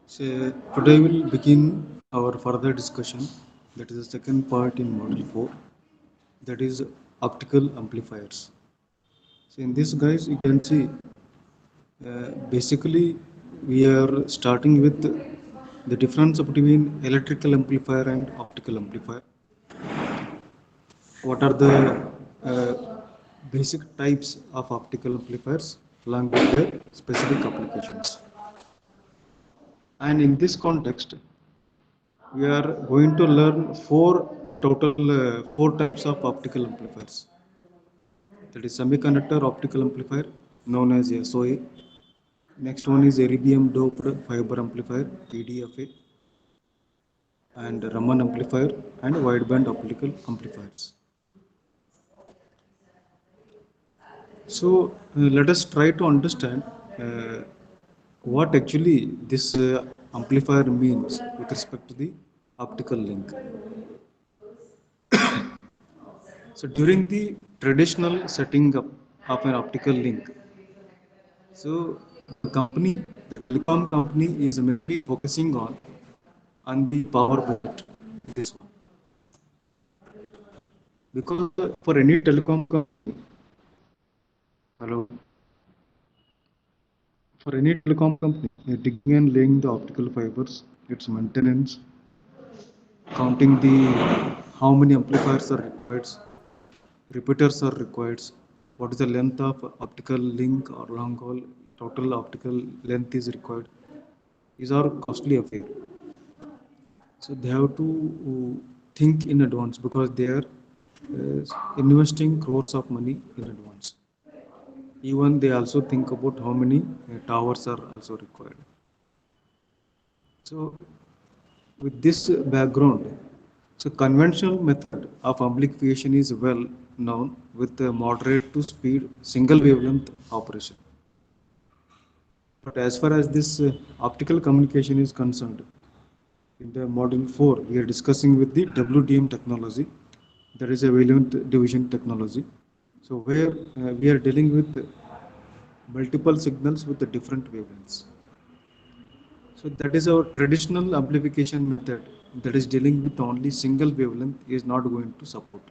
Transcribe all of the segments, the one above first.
So today we'll begin our further discussion. That is the second part in module 4. That is optical amplifiers. So in this, guys, you can see basically we are starting with the difference between electrical amplifier and optical amplifier. What are the uh, basic types of optical amplifiers along with their specific applications? And in this context, we are going to learn four types of optical amplifiers. That is semiconductor optical amplifier known as SOA. Next one is erbium doped fiber amplifier EDFA, and Raman amplifier and wideband optical amplifiers. So let us try to understand uh, what actually this amplifier means with respect to the optical link. So during the traditional setting up of an optical link, so the company, the telecom company is mainly focusing on the power point. This one, because for any telecom company, hello, for any telecom company, digging and laying the optical fibers, its maintenance, counting the how many amplifiers are required, repeaters are required, what is the length of optical link or long haul, total optical length is required. These are costly affair. So they have to think in advance because they are investing crores of money in advance. Even they also think about how many towers are also required. So with this background, so conventional method of amplification is well known with the moderate to speed single wavelength operation. But as far as this optical communication is concerned, in the module 4, we are discussing with the WDM technology, that is a wavelength division technology. So where we are dealing with multiple signals with the different wavelengths. So that is our traditional amplification method that is dealing with only single wavelength is not going to support,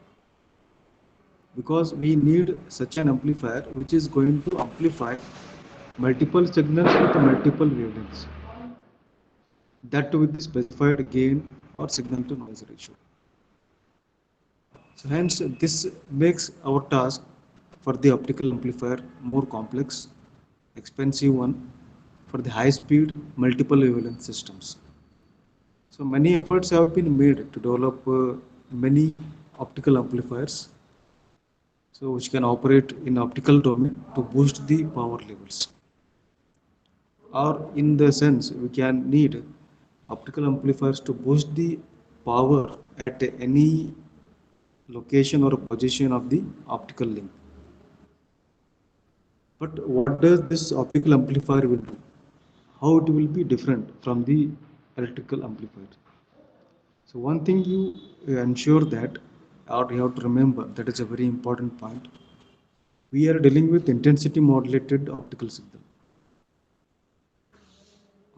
because we need such an amplifier which is going to amplify multiple signals with multiple wavelengths, that with the specified gain or signal to noise ratio. So hence this makes our task for the optical amplifier more complex, expensive one for the high speed multiple wavelength systems. So many efforts have been made to develop many optical amplifiers, so which can operate in optical domain to boost the power levels. Or in the sense, we can need optical amplifiers to boost the power at any location or position of the optical link. But what does this optical amplifier will do? How it will be different from the electrical amplifier? So one thing you ensure that, or you have to remember, that is a very important point. We are dealing with intensity modulated optical signal.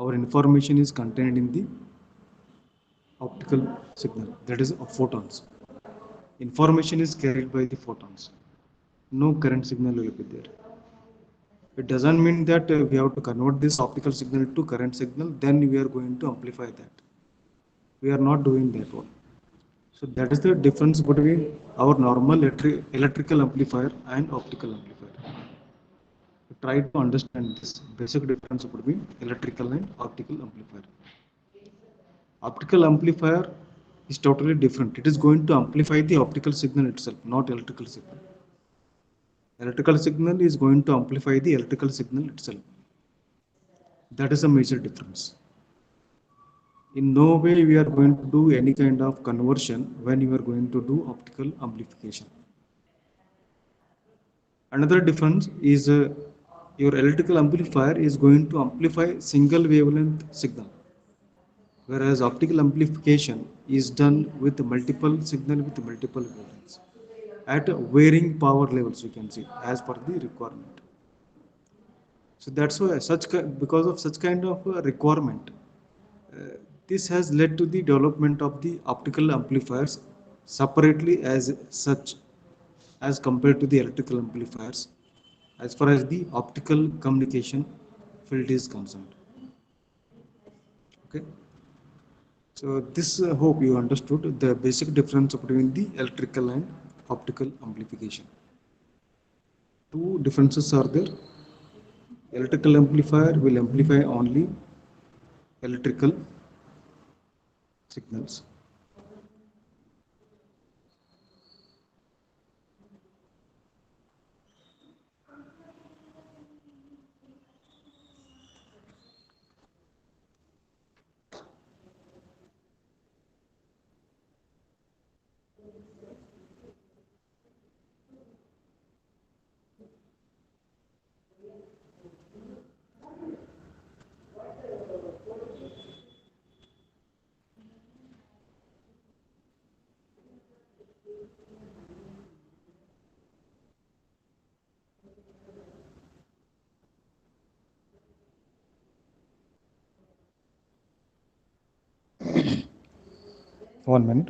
Our information is contained in the optical signal, that is of photons. Information is carried by the photons. No current signal will be there. It doesn't mean that we have to convert this optical signal to current signal, then we are going to amplify that. We are not doing that one. So that is the difference between our normal electrical amplifier and optical amplifier. Try to understand this basic difference between electrical and optical amplifier. Optical amplifier is totally different. It is going to amplify the optical signal itself, not electrical signal. Electrical signal is going to amplify the electrical signal itself. That is a major difference. In no way we are going to do any kind of conversion when you are going to do optical amplification. Another difference is your electrical amplifier is going to amplify single wavelength signal, whereas optical amplification is done with multiple signal with multiple wavelengths at varying power levels, you can see, as per the requirement. So that's why because of such kind of requirement, uh, this has led to the development of the optical amplifiers separately as such, as compared to the electrical amplifiers, as far as the optical communication field is concerned. Okay, so this hope you understood the basic difference between the electrical and optical amplification. Two differences are there. Electrical amplifier will amplify only electrical signals. One minute.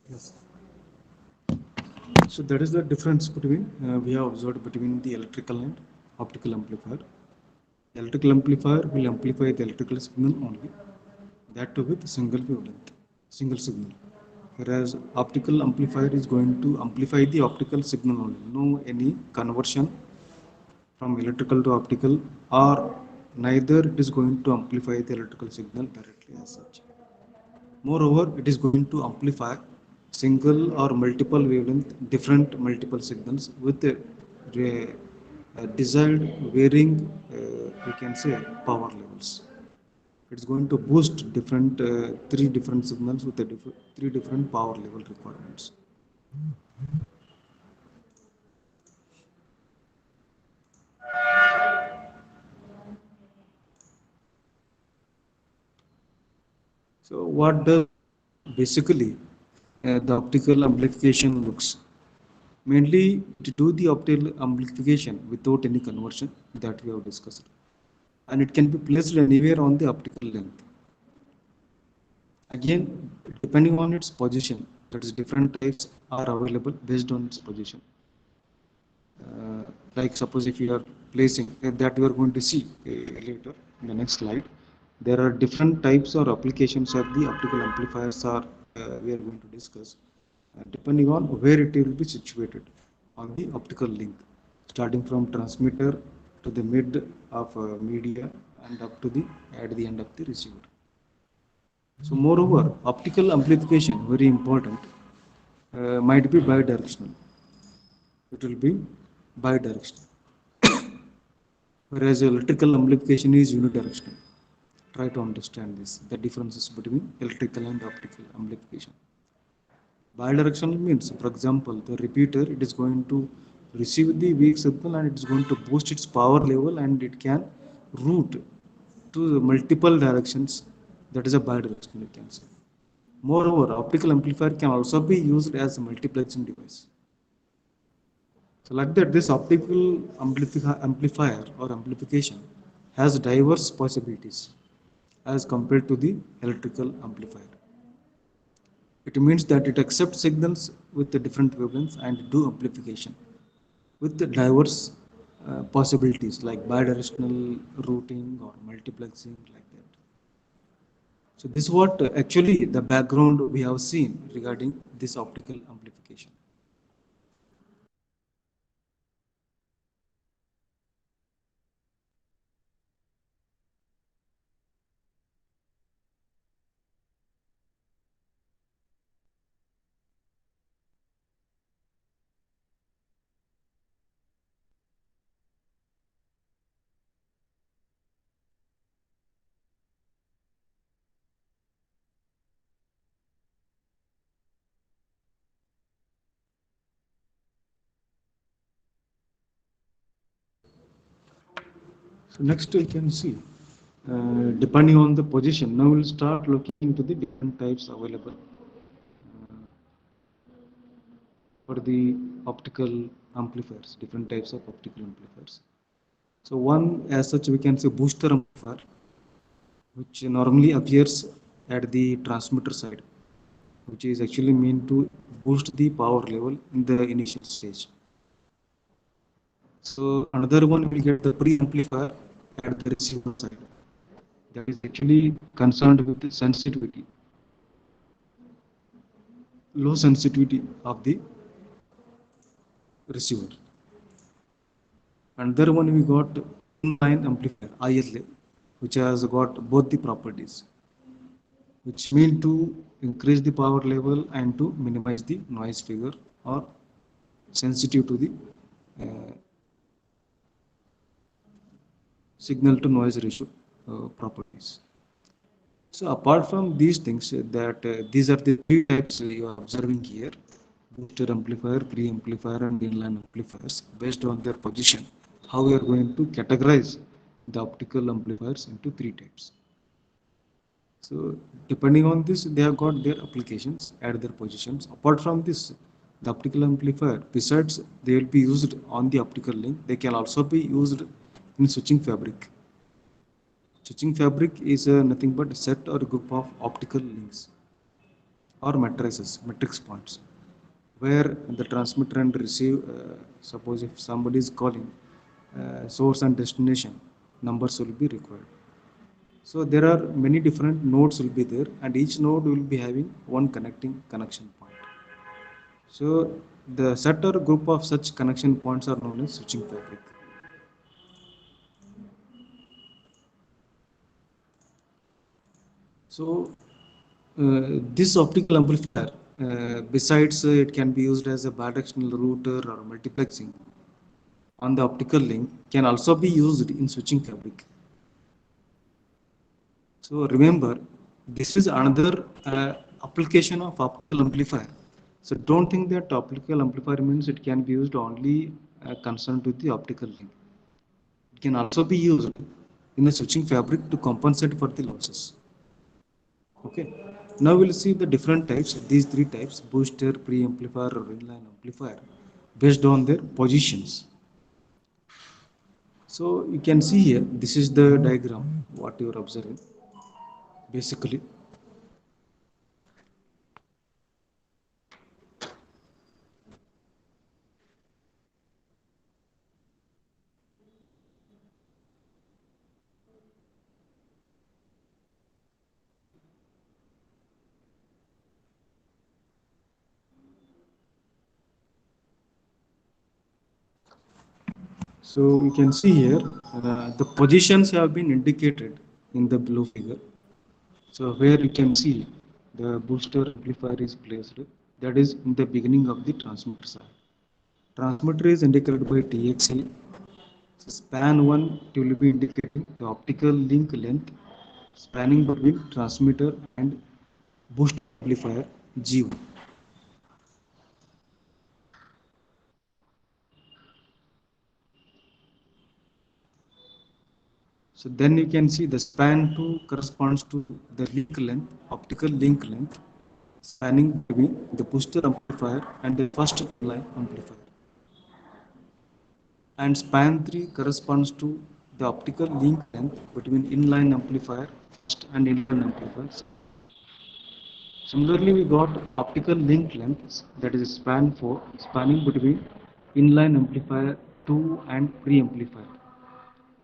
Yes. So that is the difference between we have observed between the electrical and optical amplifier. Electrical amplifier will amplify the electrical signal only, that too with single wavelength, single signal. Whereas optical amplifier is going to amplify the optical signal only, no any conversion from electrical to optical, or neither it is going to amplify the electrical signal directly as such. Moreover, it is going to amplify single or multiple wavelength, different multiple signals with a desired varying, we can say, power levels. It's going to boost three different signals with three different power level requirements. So, what does basically the optical amplification looks? Mainly to do the optical amplification without any conversion that we have discussed, and it can be placed anywhere on the optical length. Again, depending on its position, that is different types are available based on its position. Uh, like suppose if you are placing that you are going to see later in the next slide, there are different types or applications of the optical amplifiers are we are going to discuss, depending on where it will be situated on the optical link, starting from transmitter to the mid of media and up to the at the end of the receiver. So moreover, optical amplification, very important, might be bidirectional. It will be bidirectional. Whereas electrical amplification is unidirectional. Try to understand this, the differences between electrical and optical amplification. Bidirectional means, for example, the repeater, it is going to receive the weak signal and it is going to boost its power level and it can route to multiple directions. That is a bidirectional, you can say. Moreover, optical amplifier can also be used as a multiplexing device. So like that, this optical amplifier or amplification has diverse possibilities as compared to the electrical amplifier. It means that it accepts signals with the different wavelengths and do amplification with the diverse possibilities like bidirectional routing or multiplexing like that. So this is what actually the background we have seen regarding this optical amplification. So next we can see, depending on the position, now we'll start looking into the different types available for the optical amplifiers, different types of optical amplifiers. So one as such we can say booster amplifier, which normally appears at the transmitter side, which is actually meant to boost the power level in the initial stage. So another one will get the pre-amplifier at the receiver side, that is actually concerned with the sensitivity, low sensitivity of the receiver. Another one we got inline amplifier ILA, which has got both the properties, which mean to increase the power level and to minimize the noise figure or sensitive to the uh, signal to noise ratio properties. So apart from these things, that these are the three types you are observing here: booster amplifier, pre-amplifier, and inline amplifiers. Based on their position, how we are going to categorize the optical amplifiers into three types. So depending on this, they have got their applications at their positions. Apart from this, the optical amplifier, besides they will be used on the optical link, they can also be used in switching fabric. Switching fabric is nothing but a set or a group of optical links or matrices, matrix points, where the transmitter and receive, suppose if somebody is calling, source and destination numbers will be required. So there are many different nodes will be there, and each node will be having one connecting connection point. So the set or group of such connection points are known as switching fabric. So this optical amplifier, besides it can be used as a bidirectional router or multiplexing on the optical link, can also be used in switching fabric. So remember, this is another application of optical amplifier. So don't think that optical amplifier means it can be used only concerned with the optical link. It can also be used in the switching fabric to compensate for the losses. Okay. Now we'll see the different types, these three types: booster, pre-amplifier, or inline amplifier, based on their positions. So you can see here, this is the diagram, what you are observing, basically. So we can see here, the positions have been indicated in the blue figure. So where you can see the booster amplifier is placed, that is in the beginning of the transmitter side. Transmitter is indicated by TXA. Span 1 will be indicating the optical link length spanning between transmitter and booster amplifier G1. So then you can see the span 2 corresponds to the link length, optical link length spanning between the booster amplifier and the first line amplifier. And span 3 corresponds to the optical link length between inline amplifier and inline amplifiers. Similarly, we got optical link lengths, that is span 4, spanning between inline amplifier 2 and pre-amplifier.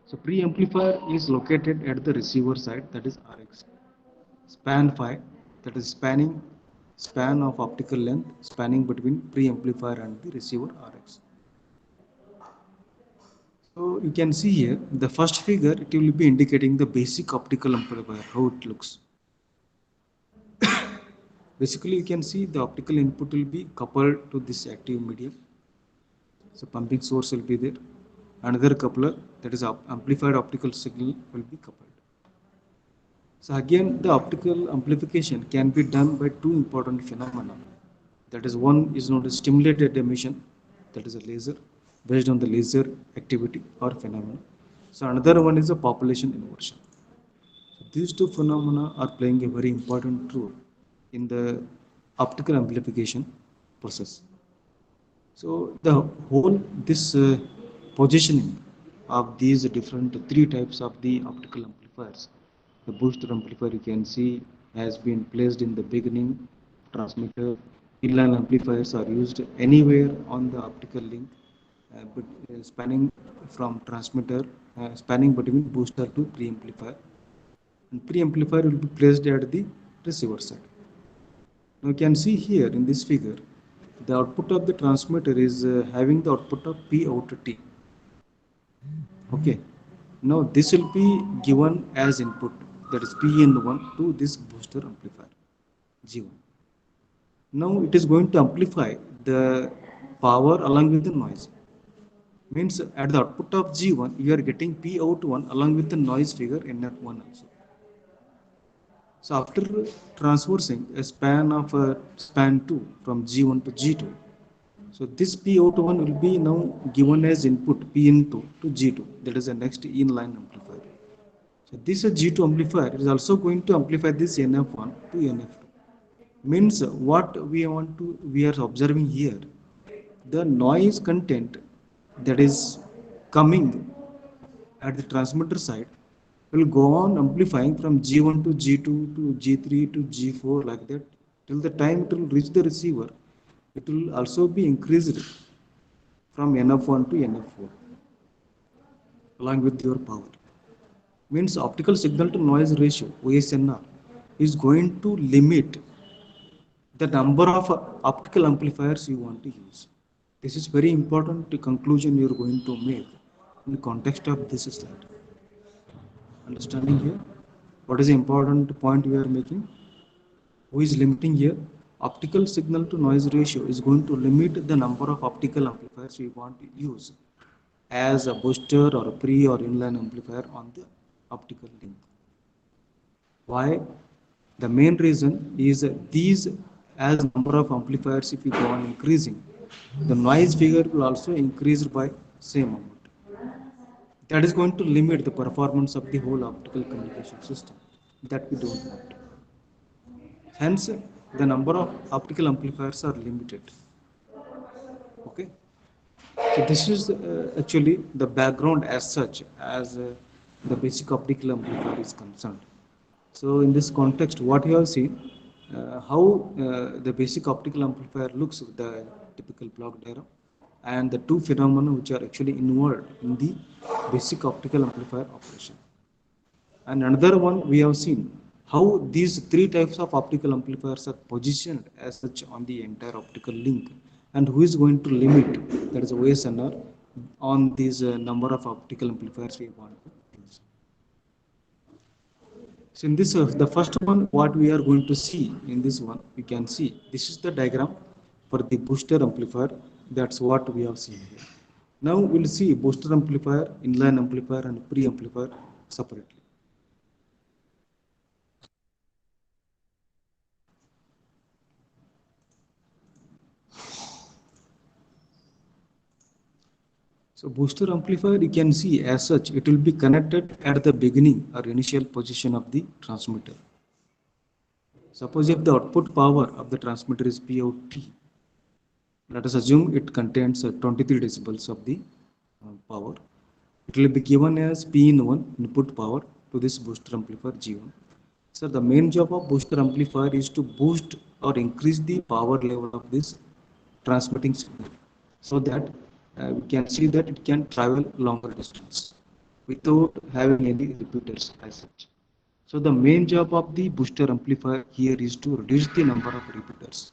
So pre-amplifier is located at the receiver side, that is RX. Span 5, that is span of optical length spanning between pre-amplifier and the receiver RX. So you can see here the first figure, it will be indicating the basic optical amplifier, how it looks. Basically, you can see the optical input will be coupled to this active medium. So pumping source will be there. Another coupler, that is amplified optical signal, will be coupled. So again, the optical amplification can be done by two important phenomena. That is, one is known as stimulated emission, that is a laser, based on the laser activity or phenomenon. So another one is a population inversion. So these two phenomena are playing a very important role in the optical amplification process. So the whole this positioning of these different three types of the optical amplifiers, the booster amplifier you can see has been placed in the beginning transmitter. Inline amplifiers are used anywhere on the optical link, but spanning from transmitter, spanning between booster to preamplifier, and preamplifier will be placed at the receiver side. Now you can see here in this figure, the output of the transmitter is having the output of P out T. Okay. Now this will be given as input, that is Pn1 to this booster amplifier G1. Now it is going to amplify the power along with the noise. Means at the output of G1 you are getting P out 1 along with the noise figure NF1 also. So after transversing a span of span 2 from G1 to G2, so this P out 1 will be now given as input Pn2 to G2, that is the next inline amplifier. So this G2 amplifier is also going to amplify this NF1 to NF2. Means what we are observing here, the noise content that is coming at the transmitter side will go on amplifying from G1 to G2 to G3 to G4 like that till the time it will reach the receiver. It will also be increased from NF1 to NF4 along with your power. Means optical signal to noise ratio OSNR is going to limit the number of optical amplifiers you want to use. This is very important conclusion you are going to make in the context of this slide. Understanding here? What is the important point we are making? Who is limiting here? Optical signal to noise ratio is going to limit the number of optical amplifiers we want to use as a booster or a pre or inline amplifier on the optical link. Why? The main reason is these, as number of amplifiers if you go on increasing, the noise figure will also increase by same amount. That is going to limit the performance of the whole optical communication system that we don't want. Hence, the number of optical amplifiers are limited. Okay. So this is actually the background as such as the basic optical amplifier is concerned. So in this context, what you have seen, how the basic optical amplifier looks with the typical block diagram, and the two phenomena which are actually involved in the basic optical amplifier operation. And another one we have seen how these three types of optical amplifiers are positioned as such on the entire optical link, and who is going to limit, that is OSNR, on these number of optical amplifiers we want to use. So in this, the first one, what we are going to see in this one, we can see this is the diagram for the booster amplifier. That's what we have seen here. Now we'll see booster amplifier, inline amplifier, and pre-amplifier separately. So booster amplifier, you can see as such, it will be connected at the beginning or initial position of the transmitter. Suppose if the output power of the transmitter is P out T, let us assume it contains 23 decibels of the power. It will be given as P in 1 input power to this booster amplifier G1. So the main job of booster amplifier is to boost or increase the power level of this transmitting signal, so that we can see that it can travel longer distance without having any repeaters as such. So the main job of the booster amplifier here is to reduce the number of repeaters,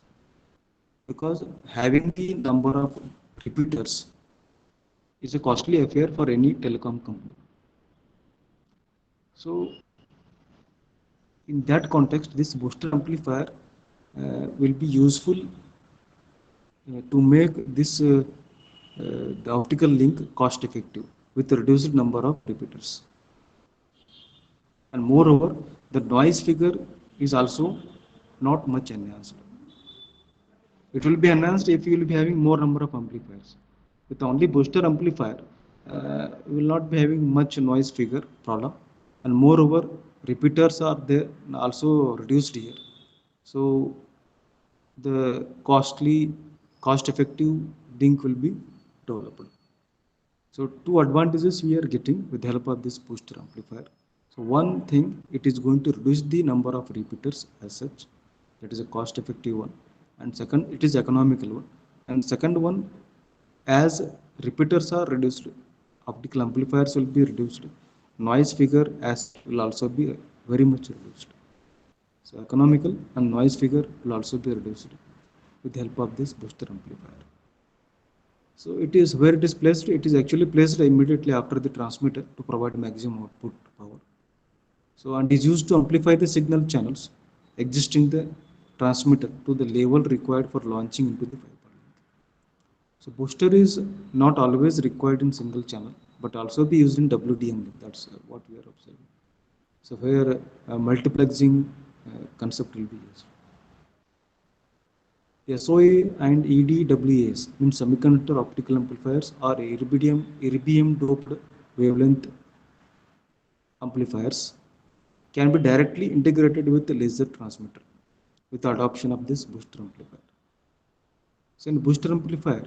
because having the number of repeaters is a costly affair for any telecom company. So in that context, this booster amplifier will be useful to make this the optical link cost effective with a reduced number of repeaters. And moreover, the noise figure is also not much enhanced. It will be enhanced if you will be having more number of amplifiers. With only booster amplifier, we will not be having much noise figure problem, and moreover repeaters are there also reduced here. So the cost effective link will be developed. So two advantages we are getting with the help of this booster amplifier. So one thing, it is going to reduce the number of repeaters as such, that is a cost effective one, and second, it is economical one. And second one, as repeaters are reduced, optical amplifiers will be reduced, noise figure as such will also be very much reduced. So economical and noise figure will also be reduced with the help of this booster amplifier. So it is where it is placed. It is actually placed immediately after the transmitter to provide maximum output power. So and is used to amplify the signal channels existing the transmitter to the level required for launching into the fiber link. So booster is not always required in single channel, but also be used in WDM link. That's what we are observing. So where multiplexing concept will be used. SOA and EDWAs means semiconductor optical amplifiers are erbium doped wavelength amplifiers can be directly integrated with the laser transmitter with the adoption of this booster amplifier. So in booster amplifier,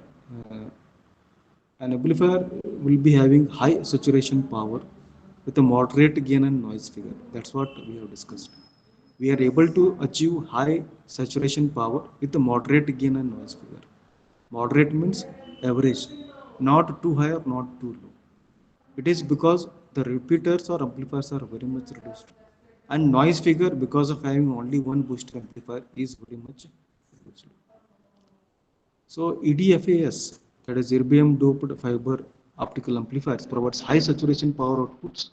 an amplifier will be having high saturation power with a moderate gain and noise figure. That's what we have discussed. We are able to achieve high saturation power with a moderate gain and noise figure. Moderate means average, not too high or not too low. It is because the repeaters or amplifiers are very much reduced. And noise figure, because of having only one booster amplifier, is very much reduced. So EDFAS, that is erbium doped fiber optical amplifiers, provides high saturation power outputs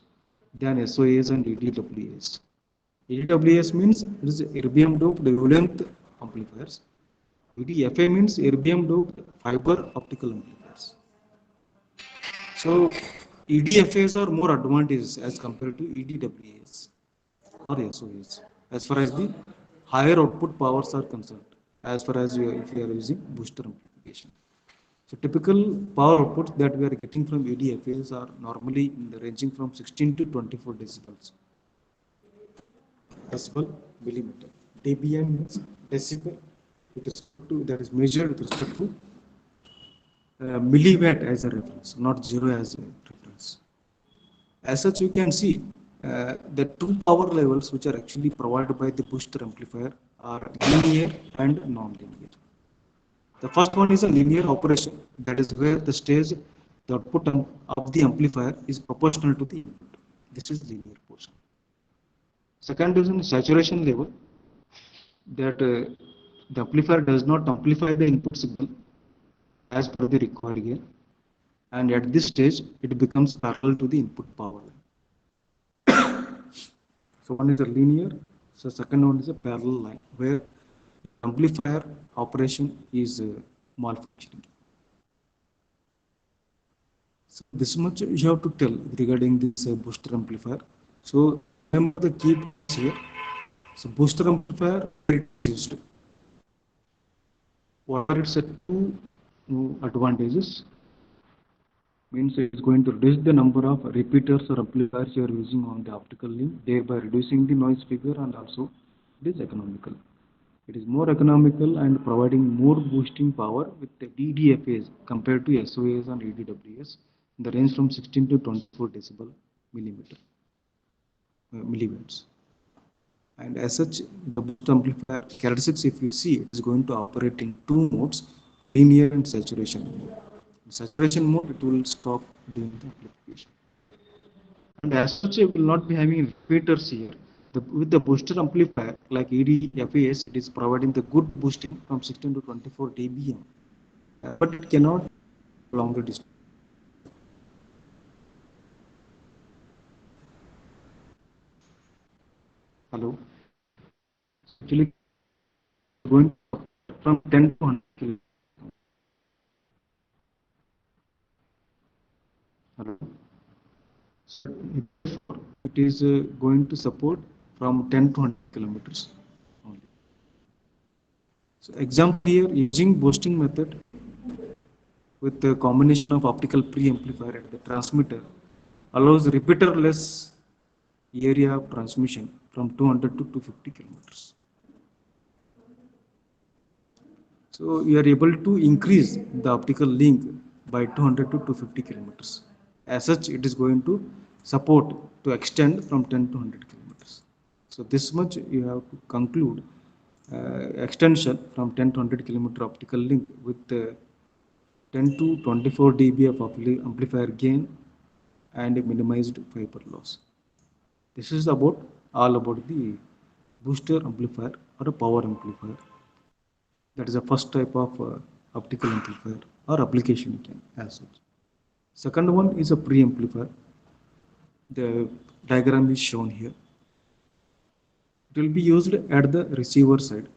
than SOAs and EDWAs. EDWAs means it is erbium doped wavelength amplifiers. EDFA means erbium doped fiber optical amplifiers. So EDFAs are more advantages as compared to EDWAs or SOAs as far as the higher output powers are concerned, as far as if you are using booster amplification. So typical power outputs that we are getting from EDFAs are normally in the ranging from 16 to 24 decibels. Decibel millimeter. dBm means decibel with respect to, that is measured with respect to milliwatt as a reference, not zero as a reference. As such, you can see the two power levels which are actually provided by the booster amplifier are linear and non-linear. The first one is a linear operation, that is where the stage, the output of the amplifier is proportional to the input. This is linear portion. Second is in saturation level, that the amplifier does not amplify the input signal as per the required gain, and at this stage it becomes parallel to the input power line. So one is a linear, so second one is a parallel line where amplifier operation is malfunctioning. So this much you have to tell regarding this booster amplifier. So remember the key points here. So booster amplifier it is used. What are its two advantages? Means it is going to reduce the number of repeaters or amplifiers you are using on the optical link, thereby reducing the noise figure, and also it is economical. It is more economical and providing more boosting power with the EDFAs compared to SOAs and EDWAs in the range from 16 to 24 decibel millimeter milliwatts. And as such, the boost amplifier characteristics, if you see, it is going to operate in two modes, linear and saturation mode. In saturation mode, it will stop doing the amplification. And as such, it will not be having repeaters here. With the booster amplifier like EDFAS, it is providing the good boosting from 16 to 24 dBm, but it cannot longer distance. Hello. Actually, going from 10 to 100 km. Hello. So it is going to support from 10 to 100 kilometers only. So example here, using boosting method with the combination of optical preamplifier and the transmitter allows repeater-less area of transmission from 200 to 250 kilometers. So you are able to increase the optical link by 200 to 250 kilometers. As such, it is going to support to extend from 10 to 100 kilometers. So this much you have to conclude extension from 10 to 100 kilometer optical link with 10 to 24 dB of amplifier gain and minimized fiber loss. This is about all about the booster amplifier or a power amplifier. That is the first type of optical amplifier or application you can as such. Second one is a preamplifier. The diagram is shown here. It will be used at the receiver side.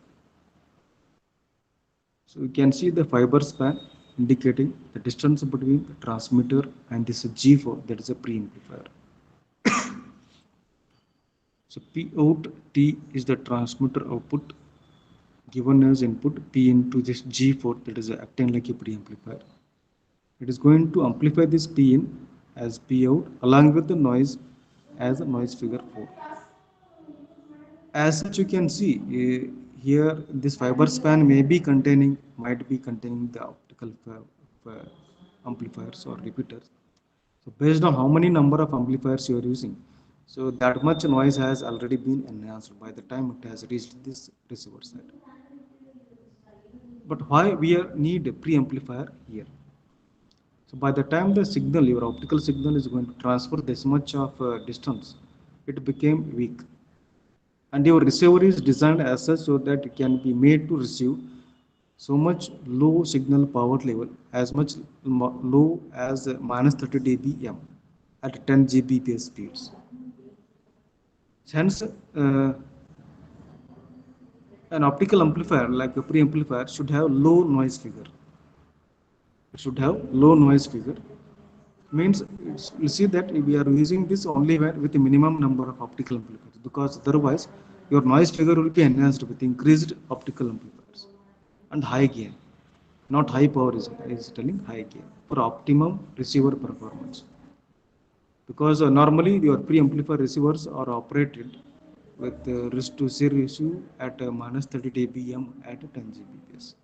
So you can see the fiber span indicating the distance between the transmitter and this G4, that is a preamplifier. So P out T is the transmitter output given as input P into this G4, that is acting like a preamplifier. It is going to amplify this P in as P out along with the noise as a noise figure 4. As such, you can see here this fiber span might be containing the optical amplifiers or repeaters. So based on how many number of amplifiers you are using, so that much noise has already been enhanced by the time it has reached this receiver side. But why we need a preamplifier here? So by the time the signal, your optical signal is going to transfer this much of distance, it became weak. And your receiver is designed as such so that it can be made to receive so much low signal power level as much low as minus 30 dBm at 10 Gbps speeds. Hence, an optical amplifier like a preamplifier should have low noise figure. It should have low noise figure. Means you see that we are using this only with a minimum number of optical amplifiers, because otherwise your noise figure will be enhanced with increased optical amplifiers and high gain, not high power is telling high gain for optimum receiver performance. Because normally your preamplifier receivers are operated with risk to C ratio at minus 30 dBm at 10 Gbps.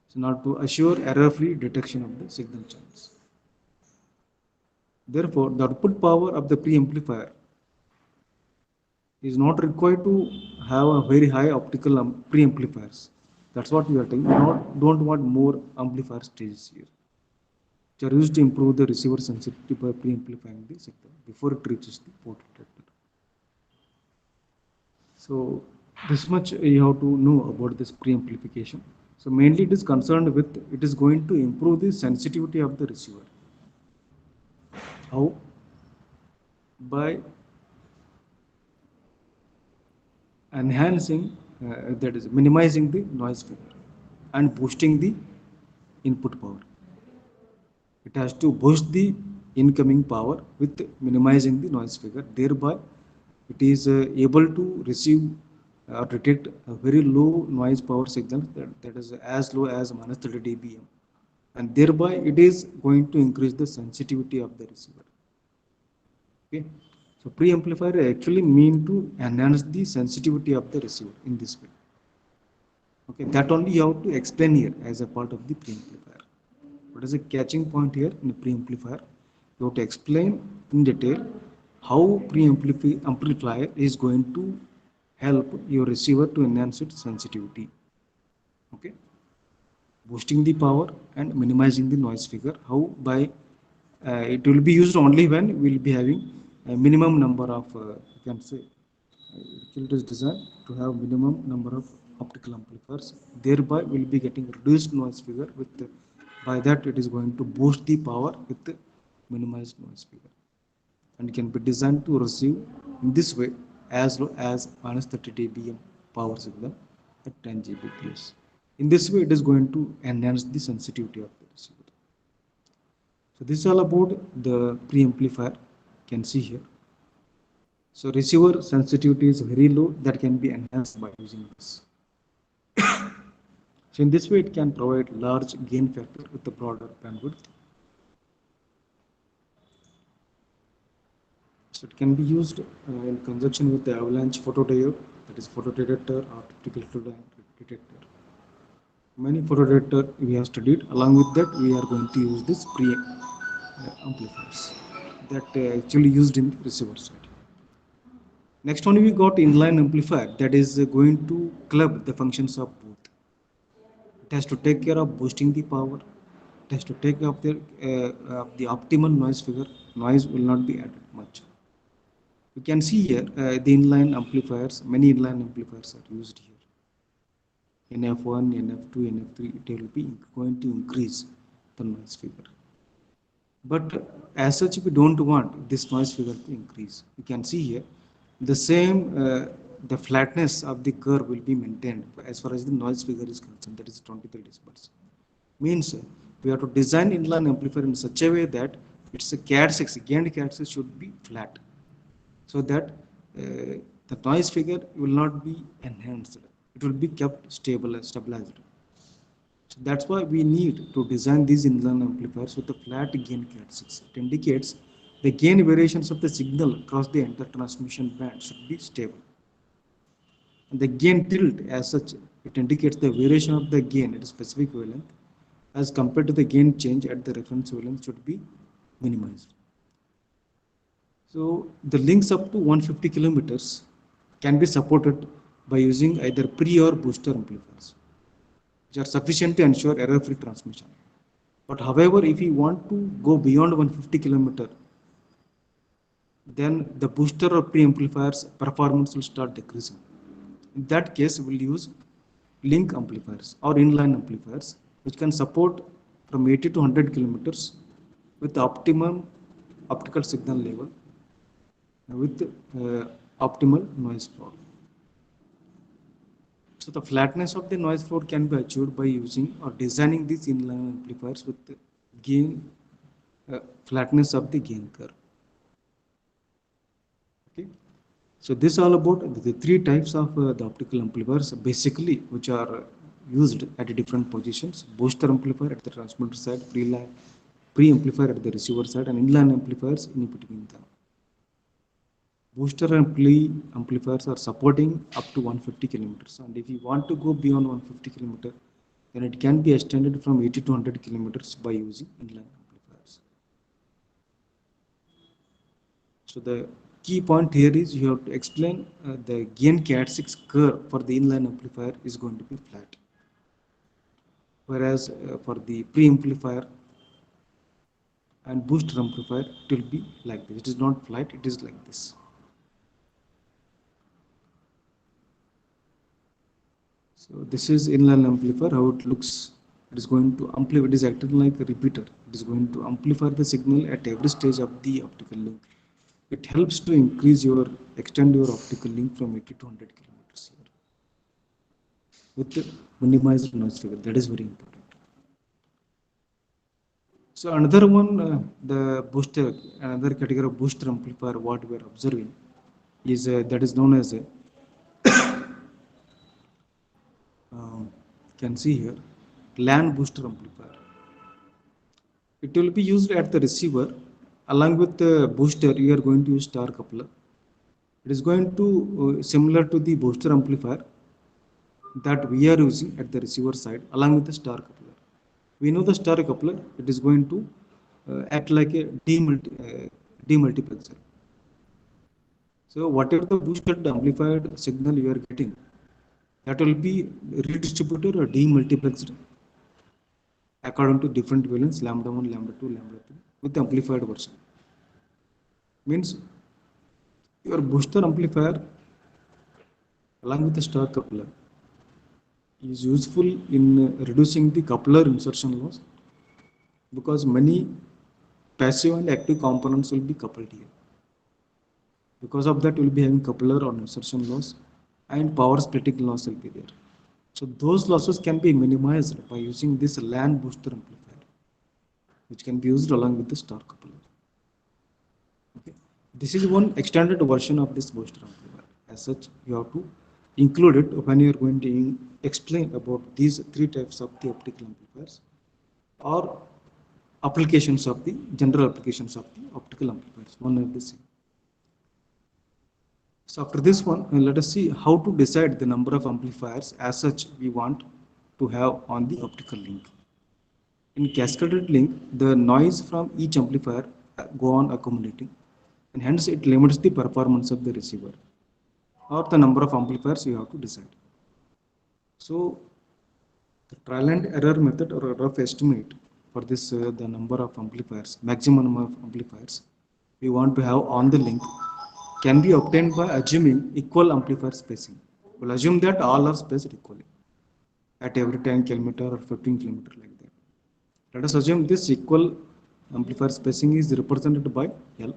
So not to assure error-free detection of the signal channels. Therefore, the output power of the preamplifier is not required to have a very high optical preamplifiers. That's what we are telling. Don't want more amplifier stages here, which are used to improve the receiver sensitivity by preamplifying the signal before it reaches the port detector. So this much you have to know about this preamplification. So mainly it is concerned with, it is going to improve the sensitivity of the receiver. How? By enhancing, that is minimizing the noise figure and boosting the input power. It has to boost the incoming power with minimizing the noise figure. Thereby, it is able to receive or detect a very low noise power signal that is as low as minus 30 dBm, and thereby it is going to increase the sensitivity of the receiver. Okay, so preamplifier actually mean to enhance the sensitivity of the receiver in this way. Okay, that only you have to explain here as a part of the preamplifier. What is the catching point here in the preamplifier? You have to explain in detail how preamplifier is going to help your receiver to enhance its sensitivity. Okay, boosting the power and minimizing the noise figure. How? By it will be used only when we will be having a minimum number of you can say it is designed to have minimum number of optical amplifiers. Thereby we will be getting reduced noise figure with by that it is going to boost the power with minimized noise figure, and can be designed to receive in this way as low as minus 30 dBm power signal at 10 Gbps. In this way, it is going to enhance the sensitivity of the receiver. So this is all about the preamplifier. You can see here. So receiver sensitivity is very low, that can be enhanced by using this. So in this way, it can provide large gain factor with the broader bandwidth. So it can be used in conjunction with the avalanche photodiode, that is photodetector or optical detector. Many photodetector we have studied. Along with that, we are going to use this pre amplifiers that actually used in receiver side. Next one, we got inline amplifier that is going to club the functions of both. It has to take care of boosting the power. It has to take care of the optimal noise figure. Noise will not be added much. You can see here the inline amplifiers. Many inline amplifiers are used here. NF1, NF2, NF3. It will be going to increase the noise figure. But as such, we don't want this noise figure to increase. You can see here the same the flatness of the curve will be maintained as far as the noise figure is concerned, that is 23 decibels. Means we have to design inline amplifier in such a way that it's a CAD6, gained CAD6 should be flat, so that the noise figure will not be enhanced. It will be kept stabilized. So that's why we need to design these inline amplifiers with a flat gain CAD6. It indicates the gain variations of the signal across the entire transmission band should be stable. And the gain tilt as such, it indicates the variation of the gain at a specific wavelength as compared to the gain change at the reference wavelength should be minimized. So the links up to 150 kilometers can be supported by using either pre or booster amplifiers, which are sufficient to ensure error-free transmission. But however, if you want to go beyond 150 kilometer, then the booster or pre-amplifier's performance will start decreasing. In that case, we'll use link amplifiers or inline amplifiers, which can support from 80 to 100 kilometers with the optimum optical signal level with optimal noise floor. So the flatness of the noise floor can be achieved by using or designing these inline amplifiers with the gain flatness of the gain curve. Okay. So this is all about the three types of the optical amplifiers basically, which are used at different positions: booster amplifier at the transmitter side, pre-amplifier at the receiver side, and inline amplifiers in between them. Booster and amplifiers are supporting up to 150 kilometers, and if you want to go beyond 150 kilometers, then it can be extended from 80 to 100 kilometers by using inline amplifiers. So the key point here is you have to explain the gain CAD6 curve for the inline amplifier is going to be flat, whereas for the pre-amplifier and booster amplifier it will be like this. It is not flat, it is like this. So this is inline amplifier, how it looks. It is going to amplify, it is acting like a repeater. It is going to amplify the signal at every stage of the optical link. It helps to extend your optical link from 80 to 100 kilometers here with the minimized noise figure. That is very important. So another one, the booster, another category of booster amplifier, what we are observing is that is known as a can see here LAN booster amplifier. It will be used at the receiver. Along with the booster, you are going to use star coupler. It is going to similar to the booster amplifier that we are using at the receiver side along with the star coupler. We know the star coupler, it is going to act like a demultiplexer. So whatever the boosted amplified signal you are getting, that will be redistributed or demultiplexed according to different wavelengths, lambda 1, lambda 2, lambda 3 with the amplified version. Means your booster amplifier along with the star coupler is useful in reducing the coupler insertion loss, because many passive and active components will be coupled here. Because of that, we will be having coupler or insertion loss and power splitting loss will be there. So those losses can be minimized by using this LAN booster amplifier, which can be used along with the star coupler. Okay. This is one extended version of this booster amplifier. As such, you have to included when you are going to explain about these three types of the optical amplifiers or applications of the general applications of the optical amplifiers, one of the same. So after this one, let us see how to decide the number of amplifiers as such we want to have on the optical link. In cascaded link, the noise from each amplifier go on accumulating, and hence it limits the performance of the receiver or the number of amplifiers you have to decide. So the trial and error method or a rough estimate for this the number of amplifiers, maximum number of amplifiers we want to have on the link can be obtained by assuming equal amplifier spacing. We'll assume that all are spaced equally at every 10 kilometer or 15 kilometer like that. Let us assume this equal amplifier spacing is represented by L,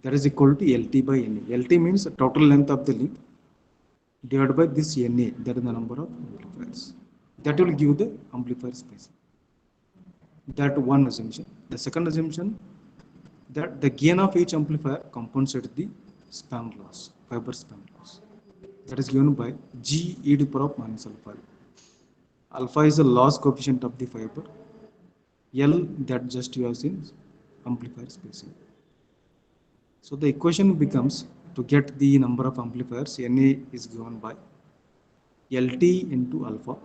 that is equal to LT by NA. LT means the total length of the link divided by this NA, that is the number of amplifiers. That will give the amplifier spacing. That one assumption. The second assumption, that the gain of each amplifier compensates the span loss, fiber span loss. That is given by G e to the power of minus alpha. Alpha is the loss coefficient of the fiber. L, that just you have seen, amplifier spacing. So the equation becomes, to get the number of amplifiers, Na is given by Lt into alpha,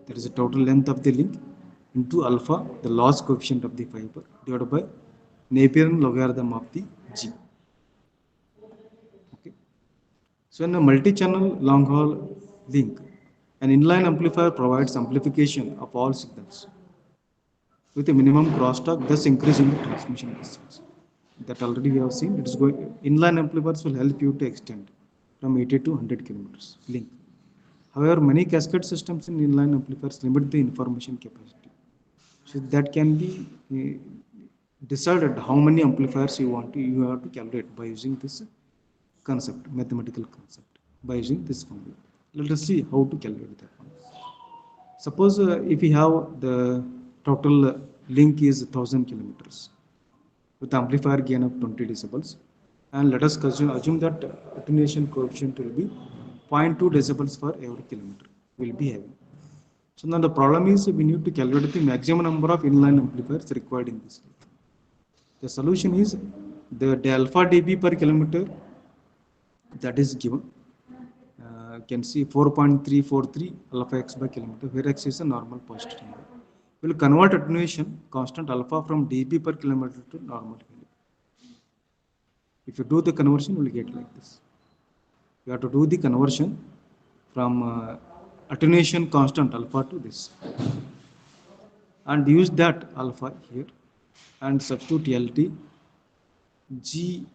that is the total length of the link, into alpha, the loss coefficient of the fiber, divided by Napierian logarithm of the G. Okay. So in a multi-channel long-haul link, an inline amplifier provides amplification of all signals with a minimum crosstalk, thus increasing the transmission distance. That already we have seen. It is going, inline amplifiers will help you to extend from 80 to 100 kilometers link. However, many cascade systems in inline amplifiers limit the information capacity. So that can be decided how many amplifiers you have to calculate by using this concept, mathematical concept, by using this formula. Let us see how to calculate that one. Suppose if we have the total link is 1000 kilometers with amplifier gain of 20 decibels, and let us assume that attenuation coefficient will be 0.2 decibels for every kilometer will be having. So now the problem is we need to calculate the maximum number of inline amplifiers required in this link. The solution is the alpha dB per kilometer that is given. You can see 4.343 alpha x by kilometer, where x is a normal positive number. We'll convert attenuation constant alpha from dB per kilometer to normal value. If you do the conversion, you will get like this. You have to do the conversion from attenuation constant alpha to this, and use that alpha here and substitute LT. G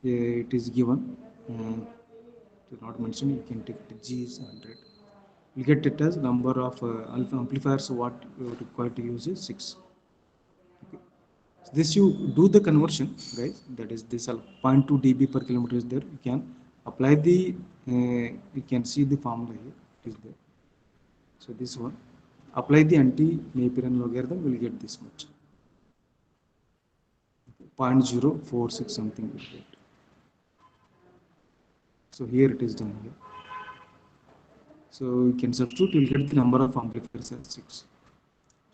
it is given. To not mention, you can take it, G is 100. You get it as number of alpha amplifiers what you required to use is 6. Okay. So this you do the conversion, guys. That is this 0.2 dB per kilometer is there. You can apply the you can see the formula here. It is there. So this one, apply the anti-Napierian logarithm, will get this much. 0.046 something will get. So here it is done here. So you can substitute, you will get the number of amplifiers as 6.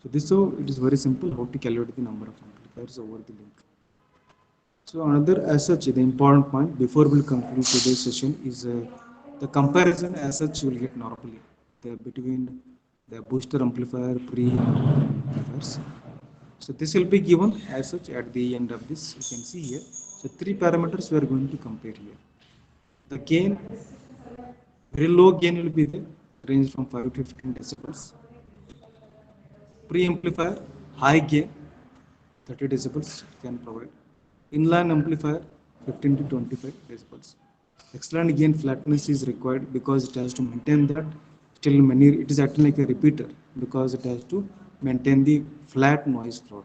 So this, so it is very simple how to calculate the number of amplifiers over the link. So another as such, the important point before we will conclude today's session is the comparison as such you will get normally between the booster amplifier, amplifiers. So this will be given as such at the end of this. You can see here. So 3 parameters we are going to compare here. The gain, very low gain will be there, range from 5 to 15 decibels. Pre-amplifier, high gain, 30 decibels can provide. Inline amplifier, 15 to 25 decibels. Excellent gain flatness is required because it has to maintain that. Still many, it is acting like a repeater because it has to maintain the flat noise floor.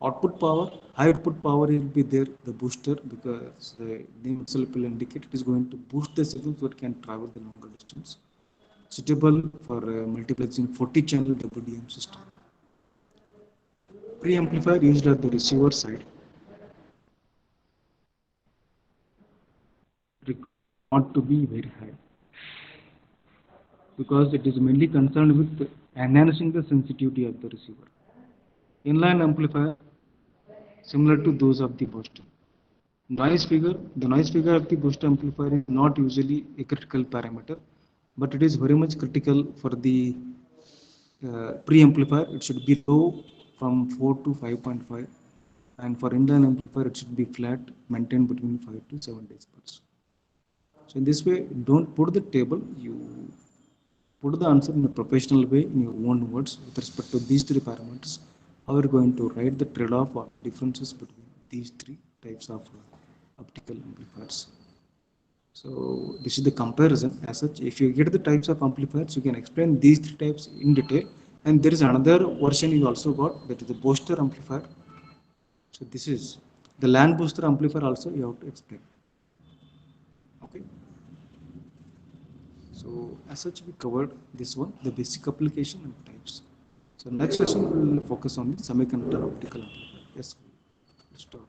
Output power, high output power will be there, the booster, because the name itself will indicate it is going to boost the signal so it can travel the longer distance. Suitable for multiplexing 40 channel WDM system. Pre-amplifier used at the receiver side. not to be very high, because it is mainly concerned with enhancing the sensitivity of the receiver. Inline amplifier similar to those of the booster. The noise figure of the booster amplifier is not usually a critical parameter, but it is very much critical for the preamplifier. It should be low from 4 to 5.5, and for inline amplifier it should be flat, maintained between 5 to 7 decibels. So in this way, don't put the table, you put the answer in a professional way in your own words with respect to these three parameters. How are you going to write the trade-off or differences between these three types of optical amplifiers? So this is the comparison as such. If you get the types of amplifiers, you can explain these three types in detail. And there is another version you also got, that is the booster amplifier. So this is the land booster amplifier also you have to explain. Okay. So as such, we covered this one, the basic application and types. So next session we will focus on the semiconductor optical amplifier. Yes, let's start.